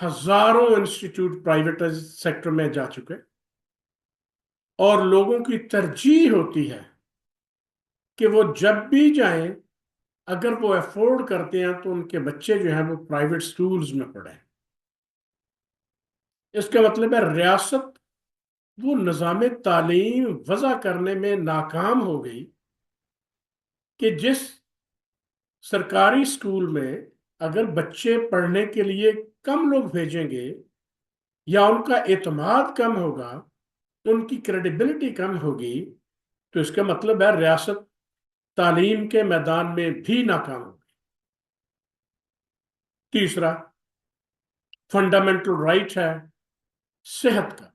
ہزاروں institute private sector میں جا چکے، اور لوگوں کی ترجیح ہوتی ہے کہ وہ جب بھی جائیں، اگر وہ افورڈ کرتے ہیں تو ان کے بچے جو ہیں وہ پرائیویٹ سکولز میں پڑھیں۔ اس کا مطلب ہے ریاست وہ نظام تعلیم وضع کرنے میں ناکام ہو گئی کہ جس سرکاری سکول میں اگر بچے پڑھنے کے لیے کم لوگ بھیجیں گے یا ان کا اعتماد کم ہوگا، ان کی کریڈیبلٹی کم ہوگی، تو اس کا مطلب ہے ریاست تعلیم کے میدان میں بھی ناکام ہوگی۔ تیسرا فنڈامنٹل رائٹ ہے صحت کا۔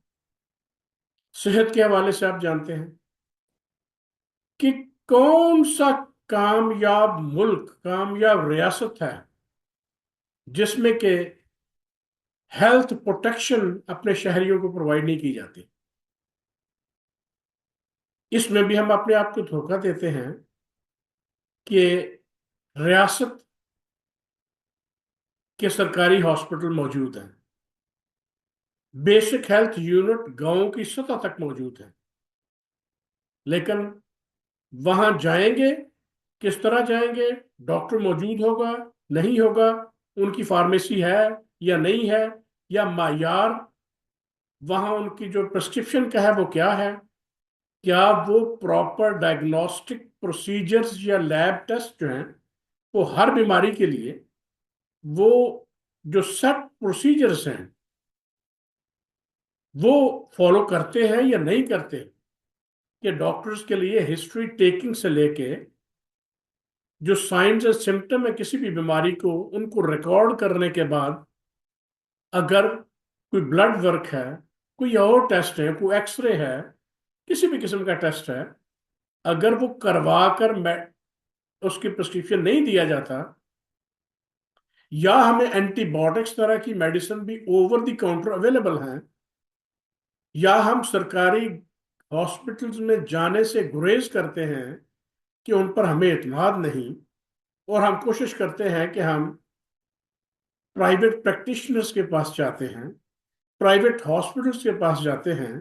صحت کے حوالے سے آپ جانتے ہیں کہ کون سا کامیاب ملک، کامیاب ریاست ہے جس میں کہ ہیلتھ پروٹیکشن اپنے شہریوں کو پرووائڈ نہیں کی جاتی۔ اس میں بھی ہم اپنے آپ کو دھوکہ دیتے ہیں کہ ریاست کے سرکاری ہاسپٹل موجود ہیں، بیسک ہیلتھ یونٹ گاؤں کی سطح تک موجود ہیں، لیکن وہاں جائیں گے، کس طرح جائیں گے؟ ڈاکٹر موجود ہوگا نہیں ہوگا، ان کی فارمیسی ہے یا نہیں ہے، یا معیار وہاں ان کی جو پرسکرپشن کا ہے وہ کیا ہے، کیا وہ پراپر ڈائگنوسٹک پروسیجرز یا لیب ٹیسٹ جو ہیں وہ ہر بیماری کے لیے وہ جو سیٹ پروسیجرز ہیں وہ فالو کرتے ہیں یا نہیں کرتے، کہ ڈاکٹرز کے لیے ہسٹری ٹیکنگ سے لے کے جو سائنز اور سمٹم ہے کسی بھی بیماری کو، ان کو ریکارڈ کرنے کے بعد اگر کوئی بلڈ ورک ہے، کوئی اور ٹیسٹ ہے، کوئی ایکس رے ہے، کسی بھی قسم کا ٹیسٹ ہے، اگر وہ کروا کر اس کی پرسکرپشن نہیں دیا جاتا، یا ہمیں اینٹی بایوٹکس طرح کی میڈیسن بھی اوور دی کاؤنٹر اویلیبل ہیں، یا ہم سرکاری ہاسپٹلز میں جانے سے گریز کرتے ہیں کہ ان پر ہمیں اعتماد نہیں، اور ہم کوشش کرتے ہیں کہ ہم پرائیویٹ پریکٹیشنرز کے پاس جاتے ہیں، پرائیویٹ ہاسپٹلز کے پاس جاتے ہیں،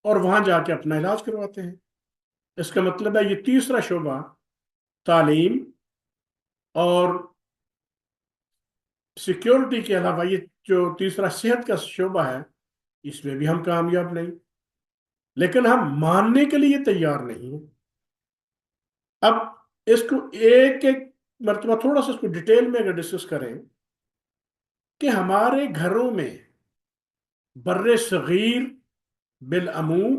اور وہاں جا کے اپنا علاج کرواتے ہیں۔ اس کا مطلب ہے یہ تیسرا شعبہ تعلیم اور سیکیورٹی کے علاوہ، یہ جو تیسرا صحت کا شعبہ ہے، اس میں بھی ہم کامیاب نہیں، لیکن ہم ماننے کے لیے تیار نہیں ہیں۔ اب اس کو ایک ایک مرتبہ تھوڑا سا اس کو ڈیٹیل میں اگر ڈسکس کریں کہ ہمارے گھروں میں بر صغیر بالعموم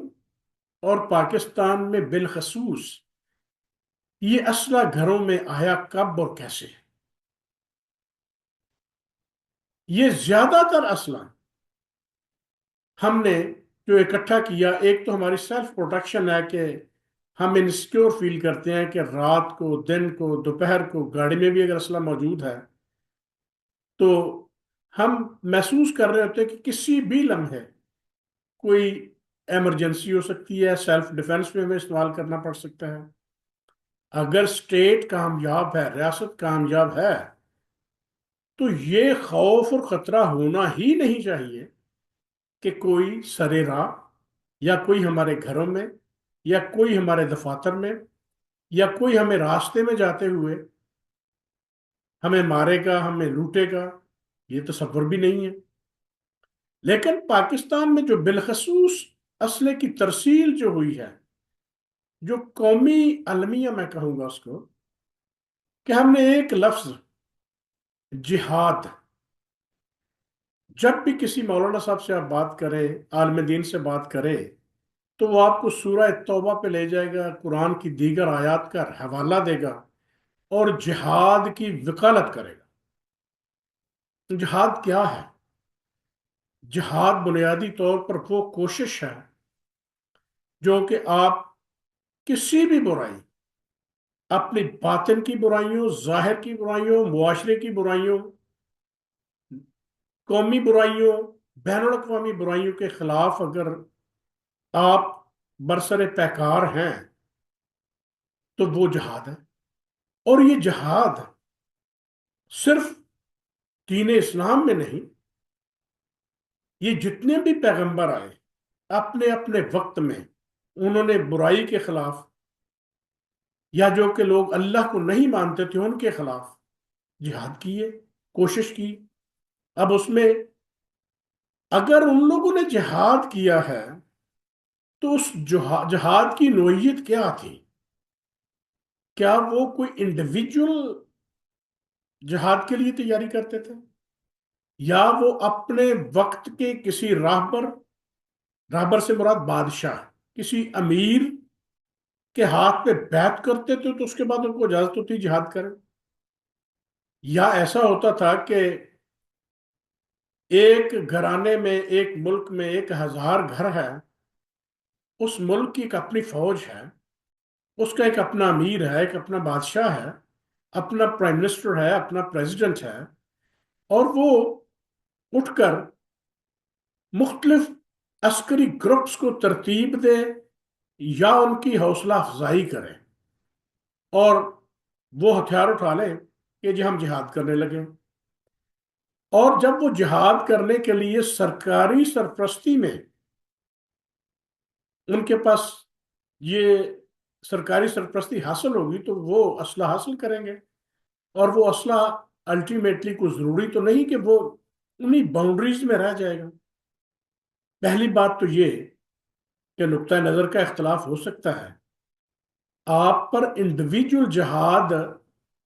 اور پاکستان میں بالخصوص یہ اسلحہ گھروں میں آیا کب اور کیسے؟ یہ زیادہ تر اسلحہ ہم نے جو اکٹھا کیا، ایک تو ہماری سیلف پروٹیکشن ہے کہ ہم انسیکیور فیل کرتے ہیں کہ رات کو، دن کو، دوپہر کو گاڑی میں بھی اگر اسلحہ موجود ہے تو ہم محسوس کر رہے ہوتے ہیں کہ کسی بھی لمحے کوئی ایمرجنسی ہو سکتی ہے، سیلف ڈیفenس میں ہمیں استعمال کرنا پڑ سکتا ہے۔ اگر اسٹیٹ کامیاب ہے، ریاست کامیاب ہے، تو یہ خوف اور خطرہ ہونا ہی نہیں چاہیے کہ کوئی سرے راہ، یا کوئی ہمارے گھروں میں، یا کوئی ہمارے دفاتر میں، یا کوئی ہمیں راستے میں جاتے ہوئے ہمیں مارے گا، ہمیں لوٹے گا، یہ تصور بھی نہیں ہے۔ لیکن پاکستان میں جو بالخصوص اسلحے کی ترسیل جو ہوئی ہے، جو قومی المیہ میں کہوں گا اس کو، کہ ہم نے ایک لفظ جہاد، جب بھی کسی مولانا صاحب سے آپ بات کریں، عالم دین سے بات کریں، تو وہ آپ کو سورہ توبہ پہ لے جائے گا، قرآن کی دیگر آیات کا حوالہ دے گا، اور جہاد کی وکالت کرے گا۔ تو جہاد کیا ہے؟ جہاد بنیادی طور پر وہ کوشش ہے جو کہ آپ کسی بھی برائی، اپنی باطن کی برائیوں، ظاہر کی برائیوں، معاشرے کی برائیوں، قومی برائیوں، بین الاقوامی برائیوں کے خلاف اگر آپ برسر پیکار ہیں تو وہ جہاد ہے۔ اور یہ جہاد صرف دین اسلام میں نہیں، یہ جتنے بھی پیغمبر آئے اپنے اپنے وقت میں انہوں نے برائی کے خلاف یا جو کہ لوگ اللہ کو نہیں مانتے تھے ان کے خلاف جہاد کیے، کوشش کی۔ اب اس میں اگر ان لوگوں نے جہاد کیا ہے تو اس جہاد کی نوعیت کیا تھی؟ کیا وہ کوئی انڈیویجول جہاد کے لیے تیاری کرتے تھے، یا وہ اپنے وقت کے کسی راہبر سے مراد بادشاہ، کسی امیر کے ہاتھ پہ بیعت کرتے تھے تو اس کے بعد ان کو اجازت ہوتی جہاد کریں؟ یا ایسا ہوتا تھا کہ ایک گھرانے میں، ایک ملک میں 1000 گھر ہے، اس ملک کی ایک اپنی فوج ہے، اس کا ایک اپنا امیر ہے، ایک اپنا بادشاہ ہے، اپنا پرائم منسٹر ہے، اپنا پریزیڈنٹ ہے، اور وہ اٹھ کر مختلف عسکری گروپس کو ترتیب دے یا ان کی حوصلہ افزائی کرے اور وہ ہتھیار اٹھا لیں کہ جی ہم جہاد کرنے لگے۔ اور جب وہ جہاد کرنے کے لیے سرکاری سرپرستی میں ان کے پاس یہ سرکاری سرپرستی حاصل ہوگی تو وہ اسلحہ حاصل کریں گے، اور وہ اسلحہ الٹیمیٹلی کوئی ضروری تو نہیں کہ وہ انہی باؤنڈریز میں رہ جائے گا۔ پہلی بات تو یہ کہ نقطہ نظر کا اختلاف ہو سکتا ہے، آپ پر انڈیویجول جہاد،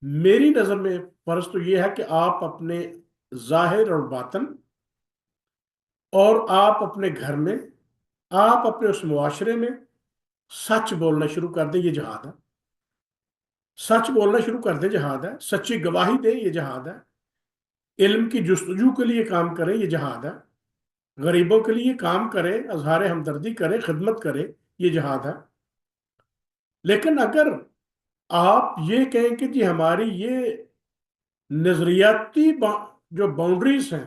میری نظر میں فرض تو یہ ہے کہ آپ اپنے ظاہر اور باطن، اور آپ اپنے گھر میں، آپ اپنے اس معاشرے میں سچ بولنا شروع کر دیں، یہ جہاد ہے۔ سچ بولنا شروع کر دیں، جہاد ہے۔ سچی گواہی دیں، یہ جہاد ہے۔ علم کی جستجو کے لیے کام کریں، یہ جہاد ہے۔ غریبوں کے لیے کام کریں، اظہار ہمدردی کریں، خدمت کریں، یہ جہاد ہے۔ لیکن اگر آپ یہ کہیں کہ جی ہماری یہ نظریاتی جو باؤنڈریز ہیں،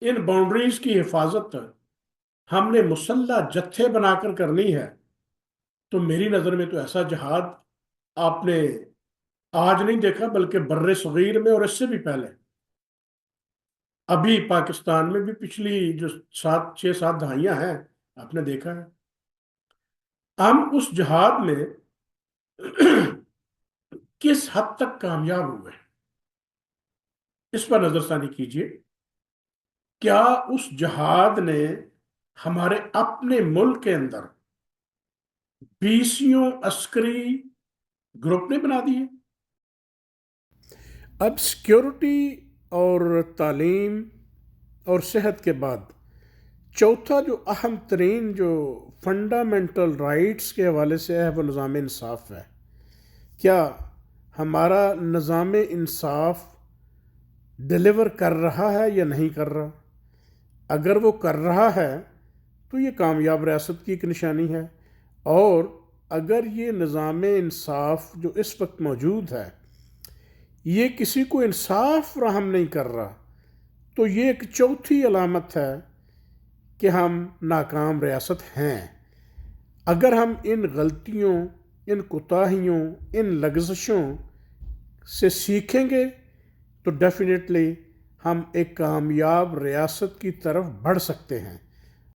ان باؤنڈریز کی حفاظت ہم نے مسلح جتھے بنا کر کرنی ہے، تو میری نظر میں تو ایسا جہاد آپ نے آج نہیں دیکھا، بلکہ بر صغیر میں اور اس سے بھی پہلے، ابھی پاکستان میں بھی پچھلی جو 6-7 دہائیاں ہیں آپ نے دیکھا ہے۔ ہم اس جہاد میں کس حد تک کامیاب ہوئے، اس پر نظر ثانی کیجئے۔ کیا اس جہاد نے ہمارے اپنے ملک کے اندر 20 عسکری گروپ نے بنا دیے؟ اب سیکیورٹی اور تعلیم اور صحت کے بعد چوتھا جو اہم ترین جو فنڈامنٹل رائٹس کے حوالے سے ہے وہ نظام انصاف ہے۔ کیا ہمارا نظام انصاف ڈیلیور کر رہا ہے یا نہیں کر رہا؟ اگر وہ کر رہا ہے تو یہ کامیاب ریاست کی ایک نشانی ہے، اور اگر یہ نظام انصاف جو اس وقت موجود ہے یہ کسی کو انصاف فراہم نہیں کر رہا، تو یہ ایک چوتھی علامت ہے کہ ہم ناکام ریاست ہیں۔ اگر ہم ان غلطیوں، ان کوتاہیوں، ان لغزشوں سے سیکھیں گے تو ڈیفینیٹلی ہم ایک کامیاب ریاست کی طرف بڑھ سکتے ہیں۔